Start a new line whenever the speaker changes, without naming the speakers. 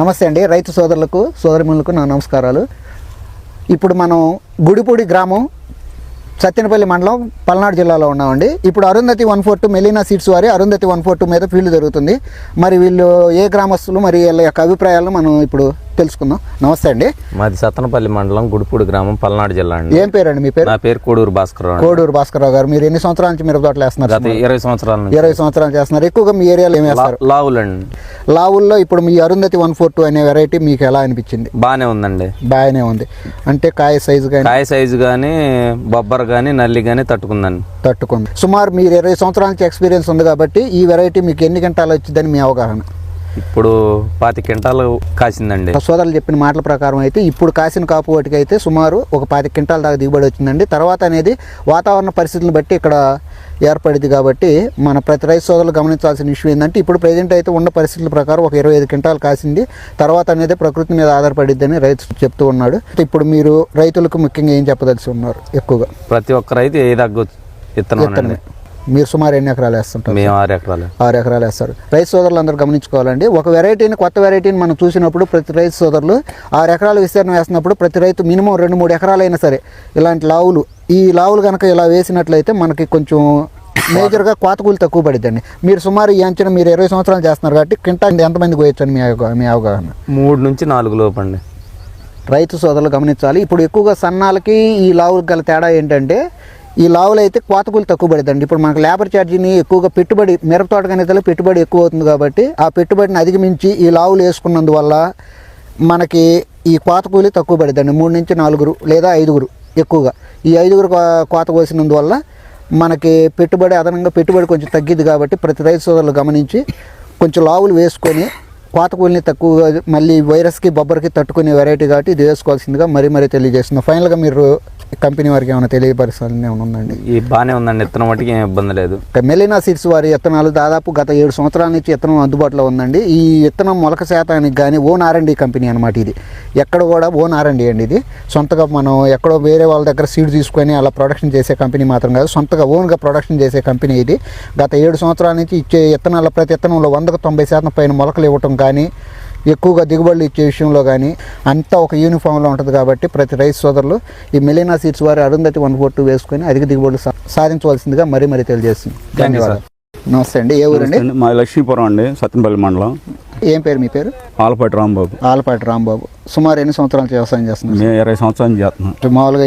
నమస్తే అండి, రైతు సోదరులకు సోదరిమణులకు నా నమస్కారాలు. ఇప్పుడు మనం గుడిపూడి గ్రామం, సత్తెనపల్లి మండలం, పల్నాడు జిల్లాలో ఉన్నామండి. ఇప్పుడు అరుంధతి 142 మెలీనా సీడ్స్ వారి అరుంధతి 142 మీద ఫీల్డ్ జరుగుతుంది. మరి వీళ్ళు ఏ గ్రామస్తులు, మరి వీళ్ళ యొక్క అభిప్రాయాలను మనం ఇప్పుడు తెలుసుకుందాం. నమస్తే అండి.
మాది సత్తెనపల్లి మండలం, గుడిపూడి గ్రామం, పల్నాడు జిల్లా అండి.
ఏం పేరండి మీ పేరు?
నా పేరు కోడూరు భాస్కరరావు.
కోడూరు భాస్కరరావు గారు, మీరు ఎన్ని సంవత్సరాల నుంచి మిరప తోటలు వేస్తున్నారు?
20 సంవత్సరాల నుంచి.
20 సంవత్సరాలు చేస్తున్నారు. ఎక్కువగా మీ ఏరియాలో ఏమి వేస్తారు?
లావులండి.
లావుల్లో ఇప్పుడు మీ అరుంధతి 142 అనే వెరైటీ మీకు ఎలా అనిపించింది?
బాగానే ఉందండి.
బాగానే ఉంది అంటే కాయ సైజు కానీ
బొబ్బర్ కానీ నల్లి కానీ తట్టుకుంది.
సుమారు మీరు 20 సంవత్సరాల నుంచి ఎక్స్పీరియన్స్ ఉంది కాబట్టి ఈ వెరైటీ మీకు ఎన్ని గంటలు వచ్చిందని మీ అవగాహన?
ఇప్పుడు 25 క్వింటాలు కాసిందండి.
సోదరులు చెప్పిన మాటల ప్రకారం అయితే ఇప్పుడు కాసిన కాపు వాటికి అయితే సుమారు ఒక 25 క్వింటాల దాకా దిగుబడి వచ్చిందండి. తర్వాత అనేది వాతావరణ పరిస్థితులను బట్టి ఇక్కడ ఏర్పడింది కాబట్టి మన ప్రతి రైతు సోదరులు గమనించాల్సిన విషయం ఏంటంటే ఇప్పుడు ప్రజెంట్ అయితే ఉన్న పరిస్థితుల ప్రకారం ఒక 25 క్వింటాలు కాసింది. తర్వాత అనేది ప్రకృతి మీద ఆధారపడిద్దని రైతు చెప్తూ ఉన్నాడు. ఇప్పుడు మీరు రైతులకు ముఖ్యంగా ఏం చెప్పదలిసి ఉన్నారు? ఎక్కువగా
ప్రతి ఒక్క రైతు ఏ దగ్గర విత్తనం.
మీరు సుమారు ఎన్ని ఎకరాలు వేస్తుంటారు?
మేము 6
ఎకరాలు వేస్తారు. రైతు సోదరులు అందరూ గమనించుకోవాలండి. ఒక వెరైటీని, కొత్త వెరైటీని మనం చూసినప్పుడు ప్రతి రైతు సోదరులు 6 ఎకరాలు విస్తీర్ణం వేస్తున్నప్పుడు ప్రతి రైతు మినిమం 2-3 ఎకరాలైనా సరే ఇలాంటి ఈ లావులు కనుక ఇలా వేసినట్లయితే మనకి కొంచెం మేజర్గా కోత కూలి తక్కువ పడిద్దండి. మీరు సుమారు ఈ అంచనా మీరు 20 సంవత్సరాలు చేస్తున్నారు కాబట్టి క్వింటాల్ ఎంతమందికి వేయచ్చని మీ అవగాహన?
3 నుంచి 4 లోపు అండి.
రైతు సోదరులు గమనించాలి. ఇప్పుడు ఎక్కువగా సన్నాలకి ఈ లావులకు గల తేడా ఏంటంటే ఈ లావులు అయితే కోత కూలి తక్కువ పడుతుంది. ఇప్పుడు మనకు లేబర్ ఛార్జీని ఎక్కువగా మిరప తోట కనేతలో పెట్టుబడి ఎక్కువ అవుతుంది కాబట్టి ఆ పెట్టుబడిని అధిగమించి ఈ లావులు వేసుకున్నందువల్ల మనకి ఈ కోత కూలి తక్కువ పడుతుంది. 3 నుంచి 4 లేదా 5 ఎక్కువగా. ఈ 5 కోత కోసినందువల్ల మనకి అదనంగా పెట్టుబడి కొంచెం తగ్గిద్ది కాబట్టి ప్రతి రైతు సోదరులు గమనించి కొంచెం లావులు వేసుకొని కోత కూలిని తక్కువగా మళ్ళీ వైరస్కి బొబ్బర్కి తట్టుకునే వెరైటీ కాబట్టి ఇది వేసుకోవాల్సిందిగా మరీ తెలియజేస్తున్నాం. ఫైనల్గా మీరు కంపెనీ వారికి ఏమైనా తెలియపరచాలని ఏమైనా ఉందండి?
బాగానే ఉందండి. విత్తనం మటుకు ఏం ఇబ్బంది లేదు.
మెలీనా సీడ్స్ వారి విత్తనాలు దాదాపు గత 7 సంవత్సరాల నుంచి విత్తనం అందుబాటులో ఉందండి. ఈ విత్తనం మొలక శాతానికి కానీ ఓన్ R&D కంపెనీ అనమాట. ఇది ఎక్కడ కూడా ఓన్ R&D అండి. ఇది సొంతగా మనం ఎక్కడో వేరే వాళ్ళ దగ్గర సీడ్ తీసుకొని అలా ప్రొడక్షన్ చేసే కంపెనీ మాత్రం కాదు, సొంతగా ఓన్గా ప్రొడక్షన్ చేసే కంపెనీ ఇది. గత 7 సంవత్సరాల నుంచి ఇచ్చే విత్తనాల ప్రతి విత్తనంలో 100కు 90% పైన మొలకలు ఇవ్వటం కానీ ఎక్కువగా దిగుబడులు ఇచ్చే విషయంలో కానీ అంతా ఒక యూనిఫామ్లో ఉంటుంది కాబట్టి ప్రతి రైతు సోదరులు ఈ మెలీనా సీడ్స్ వారి అరుంధతి 142 వేసుకొని అధిక దిగుబడులు సాధించవలసిందిగా మరీ తెలియజేస్తుంది. ధన్యవాదాలు. నమస్తే అండి. ఏ ఊరండి?
మా లక్ష్మీపురం అండి, సత్తెనపల్లి మండలం.
ఏం పేరు మీ పేరు?
ఆలపాటి రాంబాబు.
సుమారు ఎన్ని సంవత్సరాలు వ్యవసాయం చేస్తున్నారు?
20 సంవత్సరాలు చేస్తున్నాం.
మామూలుగా